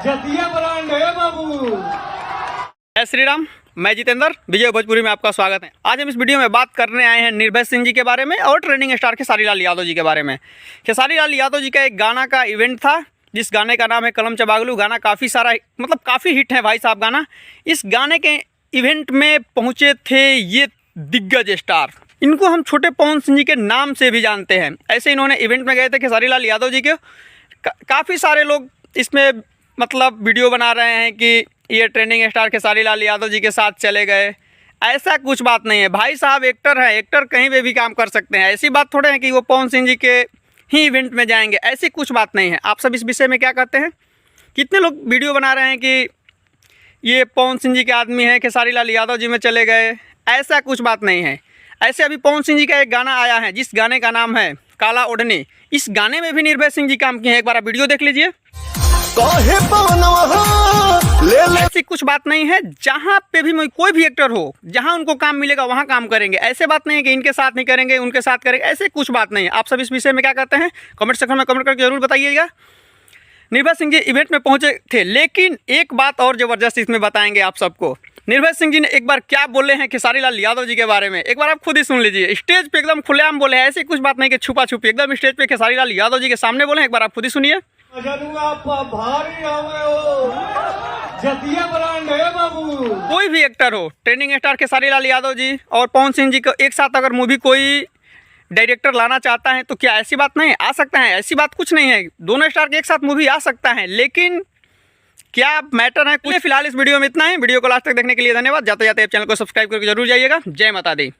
जतिया ब्रांड है बाबू। जय श्री राम, मैं जितेंद्र विजय भोजपुरी में आपका स्वागत है। आज हम इस वीडियो में बात करने आए हैं निर्भय सिंह जी के बारे में और ट्रेंडिंग स्टार खेसारी लाल यादव जी के बारे में। खेसारी लाल यादव जी का एक गाना का इवेंट था जिस गाने का नाम है कलम चबागलू। गाना काफ़ी सारा काफ़ी हिट है भाई साहब गाना। इस गाने के इवेंट में पहुँचे थे ये दिग्गज स्टार। इनको हम छोटे पवन सिंह जी के नाम से भी जानते हैं। ऐसे इन्होंने इवेंट में गए थे खेसारी लाल यादव जी के। काफ़ी सारे लोग इसमें वीडियो बना रहे हैं कि ये ट्रेंडिंग स्टार खेसारी लाल यादव जी के साथ चले गए। ऐसा कुछ बात नहीं है भाई साहब, एक्टर है, एक्टर कहीं पे भी काम कर सकते हैं। ऐसी बात थोड़े है कि वो पवन सिंह जी के ही इवेंट में जाएंगे, ऐसी कुछ बात नहीं है। आप सब इस विषय में क्या कहते हैं? कितने लोग वीडियो बना रहे हैं कि ये पवन सिंह जी के आदमी हैं, खेसारी लाल यादव जी में चले गए। ऐसा कुछ बात नहीं है। ऐसे अभी पवन सिंह जी का एक गाना आया है जिस गाने का नाम है काला ओढ़नी। इस गाने में भी निर्भय सिंह जी काम किए हैं। एक बार आप वीडियो देख लीजिए। ऐसी कुछ बात नहीं है। जहाँ पे भी कोई भी एक्टर हो, जहाँ उनको काम मिलेगा वहाँ काम करेंगे। ऐसे बात नहीं है कि इनके साथ नहीं करेंगे, उनके साथ करेंगे, ऐसे कुछ बात नहीं है। आप सब इस विषय में क्या कहते हैं? कमेंट सेक्शन में कमेंट करके जरूर बताइएगा। निर्भय सिंह जी इवेंट में पहुंचे थे, लेकिन एक बात और ज़बरदस्त इसमें बताएंगे आप सबको। निर्भय सिंह जी ने एक बार क्या बोले हैं खेसारी लाल यादव जी के बारे में, एक बार आप खुद ही सुन लीजिए। स्टेज पे एकदम खुलेआम बोले हैं, ऐसी कुछ बात नहीं कि छुपा छुपी। एकदम स्टेज पे खेसारी लाल यादव जी के सामने बोले हैं। एक बार आप खुद ही सुनिए। भारी हो, जतिया ब्रांड है बाबू। कोई भी एक्टर हो, ट्रेंडिंग स्टार खेसारी लाल यादव जी और पवन सिंह जी को एक साथ अगर मूवी कोई डायरेक्टर लाना चाहता है तो क्या ऐसी बात नहीं है? आ सकता है, ऐसी बात कुछ नहीं है। दोनों स्टार के एक साथ मूवी आ सकता है, लेकिन क्या मैटर है कुछ। फिलहाल इस वीडियो में इतना ही। वीडियो को लास्ट तक देखने के लिए धन्यवाद। जाते जाते चैनल को सब्सक्राइब करके जरूर जाइएगा। जय माता दी।